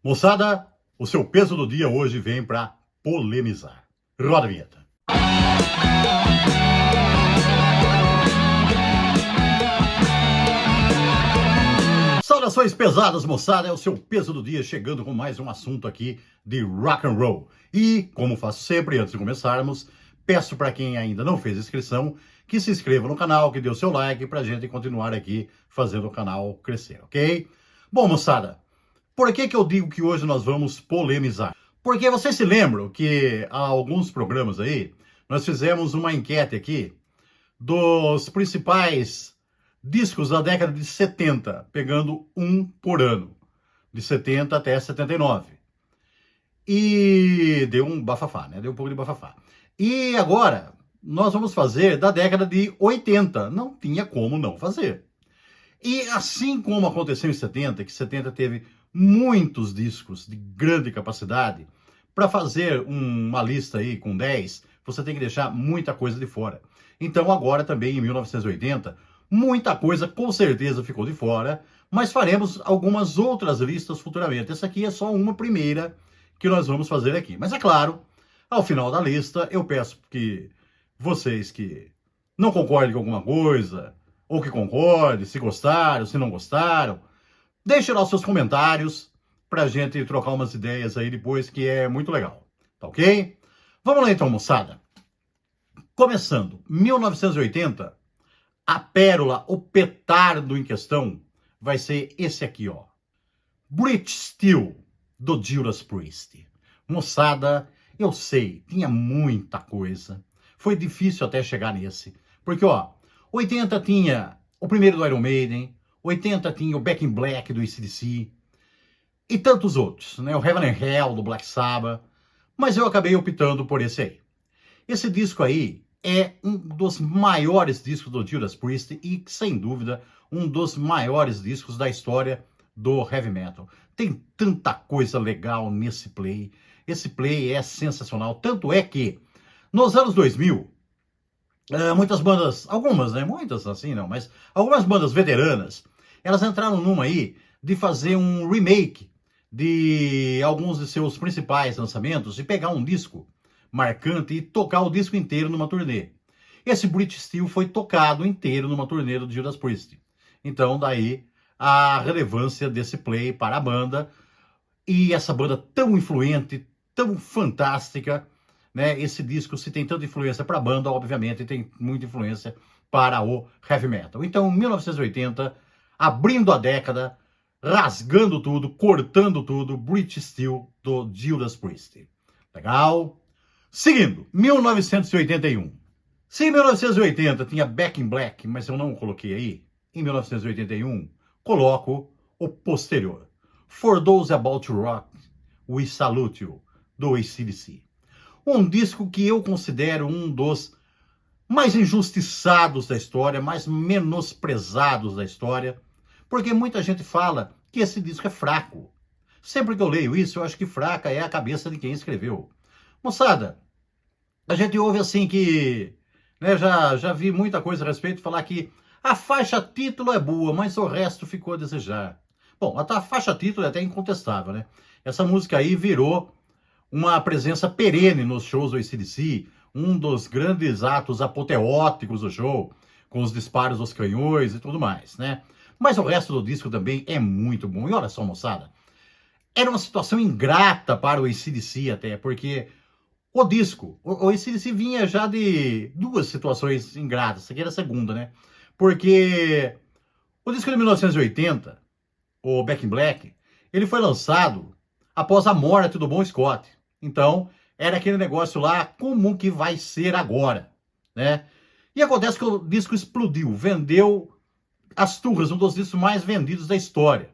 Moçada, o seu peso do dia hoje vem para polemizar. Roda a vinheta. Saudações pesadas, moçada, é o seu peso do dia chegando com mais um assunto aqui de rock and roll. E, como faço sempre antes de começarmos, peço para quem ainda não fez inscrição que se inscreva no canal, que dê o seu like para a gente continuar aqui fazendo o canal crescer, ok? Bom, moçada, por que eu digo que hoje nós vamos polemizar? Porque vocês se lembram que há alguns programas aí, nós fizemos uma enquete aqui dos principais discos da década de 70, pegando um por ano, de 70 até 79. E deu um bafafá, né? Deu um pouco de bafafá. E agora, nós vamos fazer da década de 80. Não tinha como não fazer. E assim como aconteceu em 70, que 70 teve muitos discos de grande capacidade, para fazer uma lista aí com 10, você tem que deixar muita coisa de fora. Então agora também em 1980, muita coisa com certeza ficou de fora, mas faremos algumas outras listas futuramente. Essa aqui é só uma primeira que nós vamos fazer aqui. Mas é claro, ao final da lista, eu peço que vocês que não concordem com alguma coisa, ou que concordem, se gostaram, se não gostaram, deixem lá os seus comentários pra gente trocar umas ideias aí depois, que é muito legal, tá ok? Vamos lá então, moçada. Começando, 1980, a pérola, o petardo em questão, vai ser esse aqui, ó. Brit Steel, do Judas Priest. Moçada, eu sei, tinha muita coisa. Foi difícil até chegar nesse. Porque, ó, 80 tinha o primeiro do Iron Maiden, 80 tinha o Back in Black do AC/DC, e tantos outros, né? O Heaven and Hell do Black Sabbath, mas eu acabei optando por esse aí. Esse disco aí é um dos maiores discos do Judas Priest e, sem dúvida, um dos maiores discos da história do heavy metal. Tem tanta coisa legal nesse play. Esse play é sensacional. Tanto é que, nos anos 2000, muitas bandas, algumas, né? Muitas assim não, mas algumas bandas veteranas, elas entraram numa aí de fazer um remake de alguns de seus principais lançamentos e pegar um disco marcante e tocar o disco inteiro numa turnê. Esse Brit Steel foi tocado inteiro numa turnê do Judas Priest. Então, daí a relevância desse play para a banda e essa banda tão influente, tão fantástica, né? Esse disco, se tem tanta influência para a banda, obviamente tem muita influência para o heavy metal. Então, 1980, abrindo a década, rasgando tudo, cortando tudo, Brit Steel do Judas Priest. Legal? Seguindo, 1981. Se em 1980 tinha Back in Black, mas eu não coloquei aí, em 1981, coloco o posterior. For Those About to Rock, We Salute You, do AC/DC. Um disco que eu considero um dos mais injustiçados da história, mais menosprezados da história, porque muita gente fala que esse disco é fraco. Sempre que eu leio isso, eu acho que fraca é a cabeça de quem escreveu. Moçada, a gente ouve assim que, né, já vi muita coisa a respeito, falar que a faixa título é boa, mas o resto ficou a desejar. Bom, a faixa título é até incontestável, né? Essa música aí virou uma presença perene nos shows do AC/DC, um dos grandes atos apoteóticos do show, com os disparos dos canhões e tudo mais, né? Mas o resto do disco também é muito bom. E olha só, moçada, era uma situação ingrata para o AC/DC até, porque o disco, o AC/DC vinha já de duas situações ingratas, essa aqui era a segunda, né? Porque o disco de 1980, o Back in Black, ele foi lançado após a morte do Bon Scott. Então, era aquele negócio lá, como que vai ser agora, né? E acontece que o disco explodiu, vendeu as turras, um dos discos mais vendidos da história.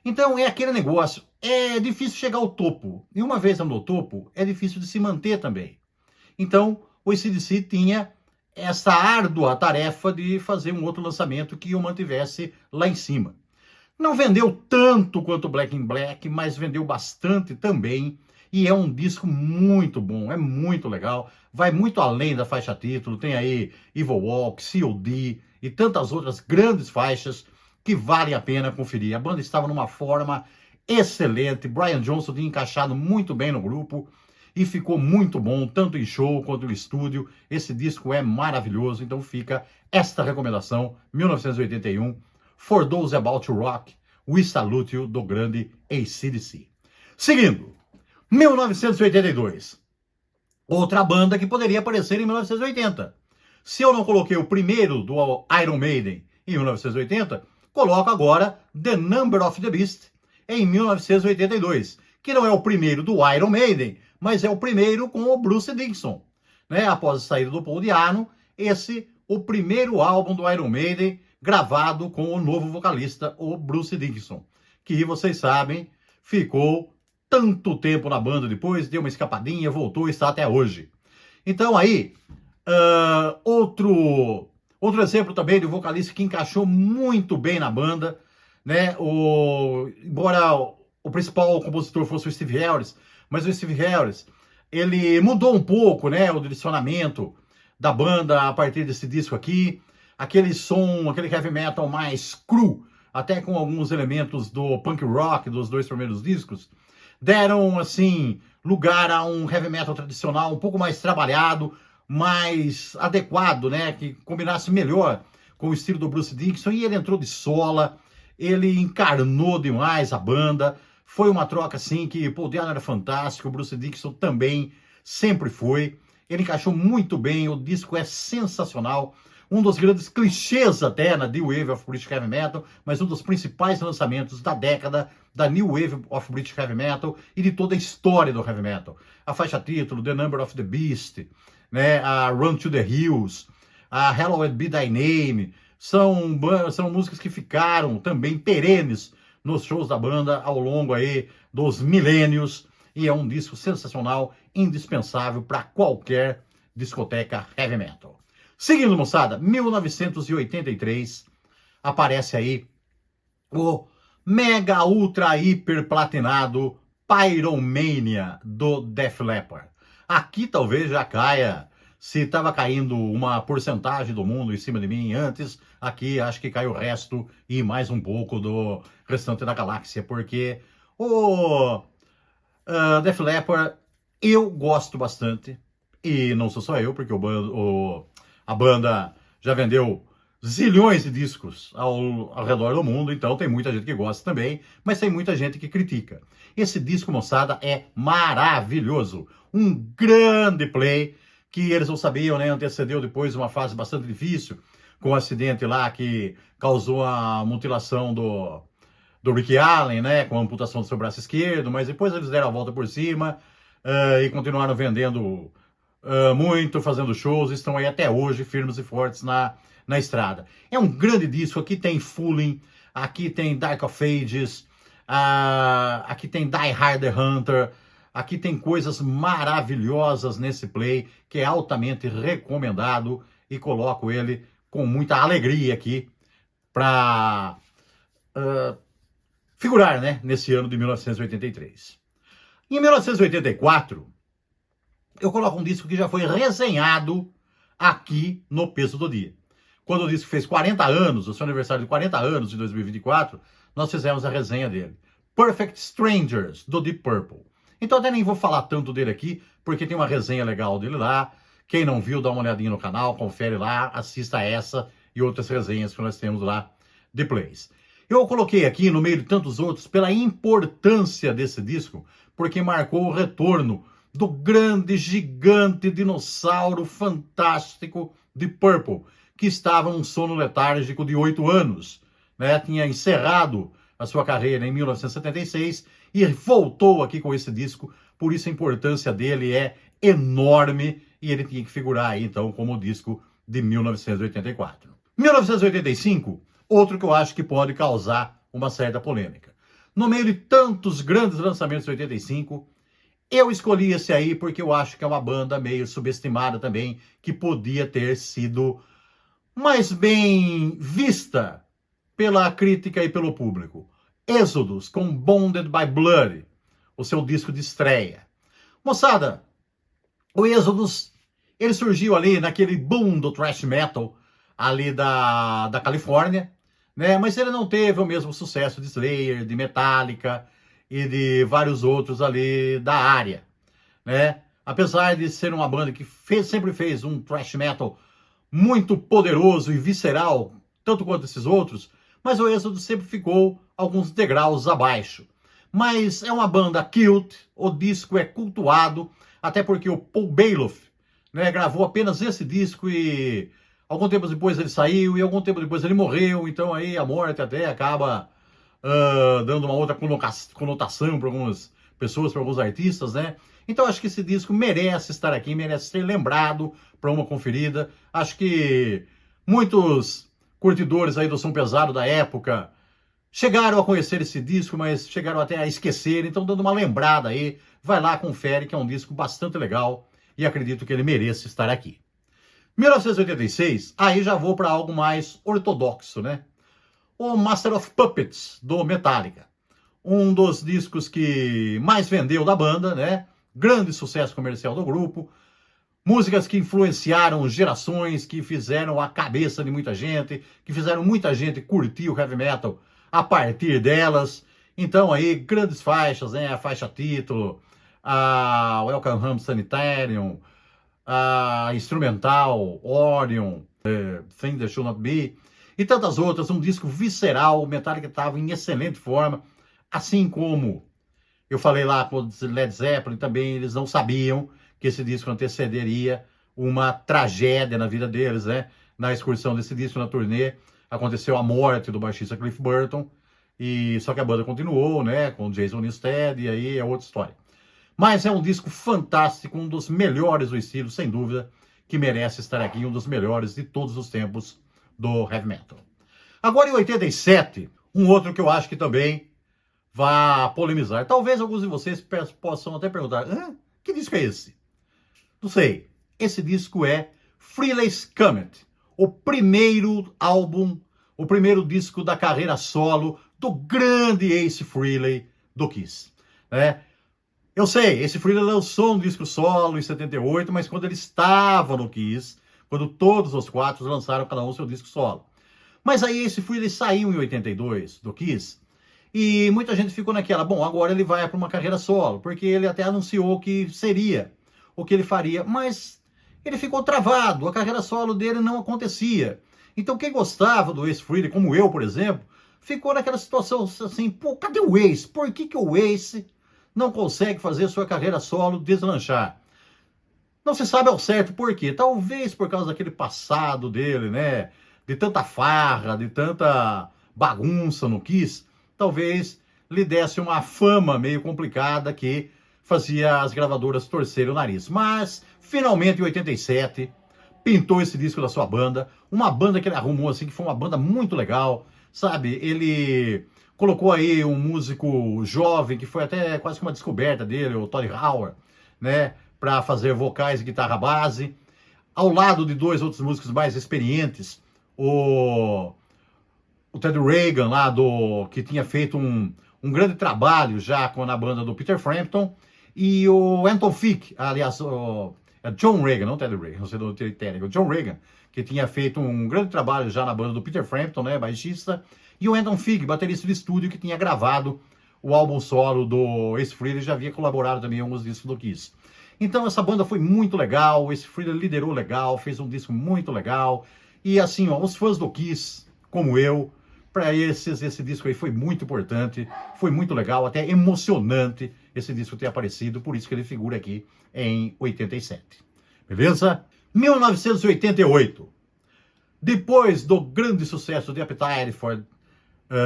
Então, é aquele negócio, é difícil chegar ao topo. E uma vez no topo, é difícil de se manter também. Então, o AC/DC tinha essa árdua tarefa de fazer um outro lançamento que o mantivesse lá em cima. Não vendeu tanto quanto Back in Black, mas vendeu bastante também. E é um disco muito bom, é muito legal. Vai muito além da faixa título. Tem aí Evil Walk, COD e tantas outras grandes faixas que valem a pena conferir. A banda estava numa forma excelente. Brian Johnson tinha encaixado muito bem no grupo e ficou muito bom, tanto em show quanto no estúdio. Esse disco é maravilhoso, então fica esta recomendação, 1981, For Those About to Rock, We Salute You, do grande AC/DC. Seguindo, 1982. Outra banda que poderia aparecer em 1980. Se eu não coloquei o primeiro do Iron Maiden em 1980, coloco agora The Number of the Beast em 1982, que não é o primeiro do Iron Maiden, mas é o primeiro com o Bruce Dickinson, né? Após a saída do Paul Di'Anno, o primeiro álbum do Iron Maiden gravado com o novo vocalista, o Bruce Dickinson, que vocês sabem, ficou tanto tempo na banda depois, deu uma escapadinha, voltou e está até hoje. Então aí, outro exemplo também de um vocalista que encaixou muito bem na banda, né? Embora o principal compositor fosse o Steve Harris, mas o Steve Harris, ele mudou um pouco, né, o direcionamento da banda a partir desse disco aqui, aquele som, aquele heavy metal mais cru, até com alguns elementos do punk rock dos dois primeiros discos, deram, assim, lugar a um heavy metal tradicional um pouco mais trabalhado, mais adequado, né, que combinasse melhor com o estilo do Bruce Dickinson, e ele entrou de sola, ele encarnou demais a banda. Foi uma troca, assim, que Paul Di'Anno era fantástico, o Bruce Dickinson também sempre foi. Ele encaixou muito bem, o disco é sensacional. Um dos grandes clichês até na New Wave of British Heavy Metal, mas um dos principais lançamentos da década da New Wave of British Heavy Metal e de toda a história do Heavy Metal. A faixa título, The Number of the Beast, né, a Run to the Hills, a Hallowed Be Thy Name, são músicas que ficaram também perenes nos shows da banda ao longo aí dos milênios, e é um disco sensacional, indispensável para qualquer discoteca heavy metal. Seguindo, moçada, 1983, aparece aí o mega ultra hiper platinado Pyromania do Def Leppard. Aqui talvez já caia, se estava caindo uma porcentagem do mundo em cima de mim antes, aqui acho que cai o resto e mais um pouco do restante da galáxia, porque o Def Leppard eu gosto bastante, e não sou só eu, porque a banda já vendeu zilhões de discos ao redor do mundo, então tem muita gente que gosta também, mas tem muita gente que critica. Esse disco, moçada, é maravilhoso, um grande play, que eles não sabiam, né, antecedeu depois uma fase bastante difícil, com um acidente lá que causou a mutilação do Rick Allen, né, com a amputação do seu braço esquerdo, mas depois eles deram a volta por cima e continuaram vendendo muito, fazendo shows, estão aí até hoje firmes e fortes na estrada. É um grande disco, aqui tem Fooling, aqui tem Dark of Ages, aqui tem Die Hard the Hunter, aqui tem coisas maravilhosas nesse play, que é altamente recomendado, e coloco ele com muita alegria aqui para figurar, né, nesse ano de 1983. Em 1984, eu coloco um disco que já foi resenhado aqui no Peso do Dia. Quando o disco fez 40 anos, o seu aniversário de 40 anos, de 2024, nós fizemos a resenha dele. Perfect Strangers, do Deep Purple. Então até nem vou falar tanto dele aqui, porque tem uma resenha legal dele lá. Quem não viu, dá uma olhadinha no canal, confere lá, assista essa e outras resenhas que nós temos lá de plays. Eu coloquei aqui, no meio de tantos outros, pela importância desse disco, porque marcou o retorno do grande, gigante, dinossauro fantástico Deep Purple, que estava num sono letárgico de 8 anos, né? Tinha encerrado a sua carreira em 1976 e voltou aqui com esse disco, por isso a importância dele é enorme e ele tinha que figurar aí, então, como o disco de 1984. 1985, outro que eu acho que pode causar uma certa polêmica. No meio de tantos grandes lançamentos de 85, eu escolhi esse aí porque eu acho que é uma banda meio subestimada também, que podia ter sido mais bem vista pela crítica e pelo público. Exodus, com Bonded by Blood, o seu disco de estreia. Moçada, o Exodus, ele surgiu ali naquele boom do thrash metal ali da Califórnia, né? Mas ele não teve o mesmo sucesso de Slayer, de Metallica, e de vários outros ali da área, né? Apesar de ser uma banda que sempre fez um thrash metal muito poderoso e visceral, tanto quanto esses outros, mas o Êxodo sempre ficou alguns degraus abaixo. Mas é uma banda cult, o disco é cultuado, até porque o Paul Bailoff, né, gravou apenas esse disco e algum tempo depois ele saiu e algum tempo depois ele morreu, então aí a morte até acaba dando uma outra conotação para algumas pessoas, para alguns artistas, né? Então acho que esse disco merece estar aqui, merece ser lembrado para uma conferida. Acho que muitos curtidores aí do som pesado da época chegaram a conhecer esse disco, mas chegaram até a esquecer, então dando uma lembrada aí, vai lá, confere, que é um disco bastante legal e acredito que ele mereça estar aqui. 1986, aí já vou para algo mais ortodoxo, né? O Master of Puppets, do Metallica. Um dos discos que mais vendeu da banda, né? Grande sucesso comercial do grupo. Músicas que influenciaram gerações, que fizeram a cabeça de muita gente, que fizeram muita gente curtir o heavy metal a partir delas. Então aí, grandes faixas, né? A faixa título, a Welcome Home Sanitarium, a instrumental, Orion, Thing That Should Not Be, e tantas outras. Um disco visceral, o Metallica estava em excelente forma, assim como eu falei lá com o Led Zeppelin também, eles não sabiam que esse disco antecederia uma tragédia na vida deles, né? Na excursão desse disco, na turnê, aconteceu a morte do baixista Cliff Burton, e só que a banda continuou, né? Com Jason Newsted, e aí é outra história. Mas é um disco fantástico, um dos melhores do estilo, sem dúvida, que merece estar aqui, um dos melhores de todos os tempos do heavy metal. Agora, em 87, um outro que eu acho que também vai polemizar. Talvez alguns de vocês possam até perguntar, que disco é esse? Não sei. Esse disco é Frehley's Comet, o primeiro álbum, o primeiro disco da carreira solo do grande Ace Frehley do Kiss, né? Eu sei, esse Frehley lançou um disco solo em 78, mas quando ele estava no Kiss, quando todos os quatro lançaram cada um seu disco solo. Mas aí esse Frehley saiu em 82 do Kiss, e muita gente ficou naquela, bom, agora ele vai para uma carreira solo, porque ele até anunciou que seria o que ele faria, mas ele ficou travado, a carreira solo dele não acontecia. Então quem gostava do Ace Frehley, como eu, por exemplo, ficou naquela situação assim, pô, cadê o Ace? Por que o Ace não consegue fazer sua carreira solo deslanchar? Não se sabe ao certo por quê. Talvez por causa daquele passado dele, né? De tanta farra, de tanta bagunça no Kiss. Talvez lhe desse uma fama meio complicada que fazia as gravadoras torcerem o nariz. Mas, finalmente, em 87, pintou esse disco da sua banda. Uma banda que ele arrumou, assim, que foi uma banda muito legal, sabe? Ele colocou aí um músico jovem, que foi até quase que uma descoberta dele, o Tony Howard, né? Para fazer vocais e guitarra base. Ao lado de dois outros músicos mais experientes, o Ted Reagan, lá que tinha feito um grande trabalho já na banda do Peter Frampton, e o Anton Fick, aliás, John Reagan, não Ted Reagan, não sei do técnico, John Reagan, que tinha feito um grande trabalho já na banda do Peter Frampton, né, baixista, e o Anton Fick, baterista de estúdio, que tinha gravado o álbum solo do Ace Frehley, já havia colaborado também em alguns discos do Kiss. Então essa banda foi muito legal, o Ace Frehley liderou legal, fez um disco muito legal, e assim, ó, os fãs do Kiss, como eu, para esse disco aí foi muito importante, foi muito legal, até emocionante esse disco ter aparecido, por isso que ele figura aqui em 87. Beleza? 1988. Depois do grande sucesso de Appetite for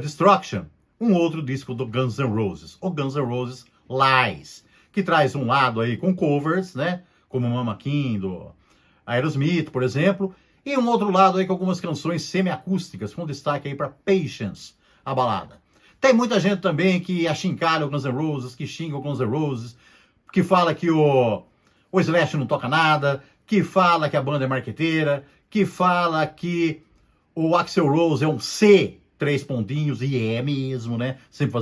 Destruction, um outro disco do Guns N' Roses, o Guns N' Roses Lies, que traz um lado aí com covers, né? Como Mama King, do Aerosmith, por exemplo, e um outro lado aí com algumas canções semiacústicas, com destaque aí para Patience, a balada. Tem muita gente também que achincalha o Guns N' Roses, que xinga o Guns N' Roses, que fala que o Slash não toca nada, que fala que a banda é marqueteira, que fala que o Axl Rose é um C, 3 pontinhos, e é mesmo, né? Sempre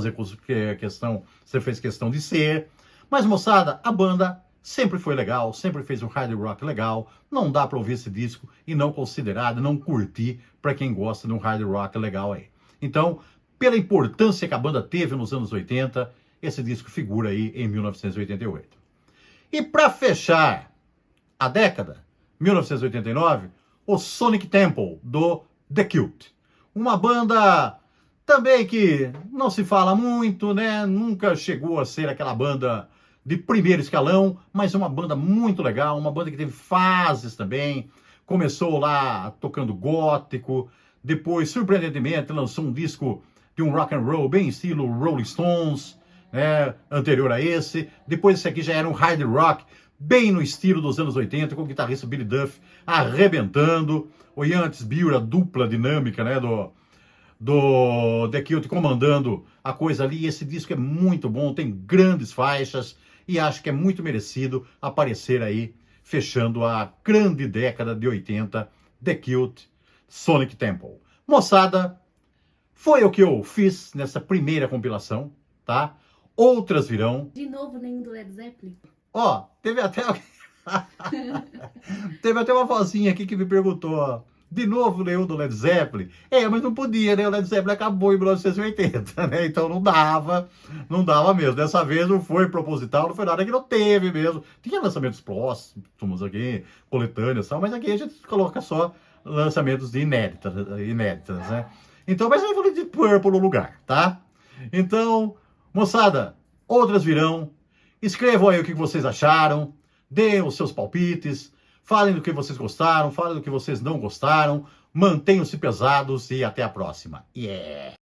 fez questão de ser. Mas, moçada, a banda sempre foi legal, sempre fez um hard rock legal. Não dá para ouvir esse disco e não considerar, não curtir para quem gosta de um hard rock legal aí. Então, pela importância que a banda teve nos anos 80, esse disco figura aí em 1988. E para fechar a década, 1989, o Sonic Temple, do The Cult. Uma banda também que não se fala muito, né? Nunca chegou a ser aquela banda de primeiro escalão, mas é uma banda muito legal, uma banda que teve fases também. Começou lá tocando gótico, depois, surpreendentemente, lançou um disco de um rock and roll bem estilo Rolling Stones, né? Anterior a esse. Depois esse aqui já era um hard rock, bem no estilo dos anos 80, com o guitarrista Billy Duff arrebentando. O Ian Bill, a dupla dinâmica, né, do The Cult comandando a coisa ali. Esse disco é muito bom, tem grandes faixas e acho que é muito merecido aparecer aí, fechando a grande década de 80, The Cult, Sonic Temple. Moçada, foi o que eu fiz nessa primeira compilação, tá? Outras virão. De novo, nenhum do Led Zeppelin? Ó, teve até teve até uma vozinha aqui que me perguntou, ó, de novo nenhum do Led Zeppelin? Mas não podia, né? O Led Zeppelin acabou em 1980, né? Então não dava mesmo. Dessa vez não foi proposital, não foi nada que não teve mesmo. Tinha lançamentos próximos aqui, coletâneas e tal, mas aqui a gente coloca só lançamentos de inéditas, né? Então, mas eu falei de Purple no lugar, tá? Então, moçada, outras virão. Escrevam aí o que vocês acharam, deem os seus palpites, falem do que vocês gostaram, falem do que vocês não gostaram, mantenham-se pesados e até a próxima. Yeah!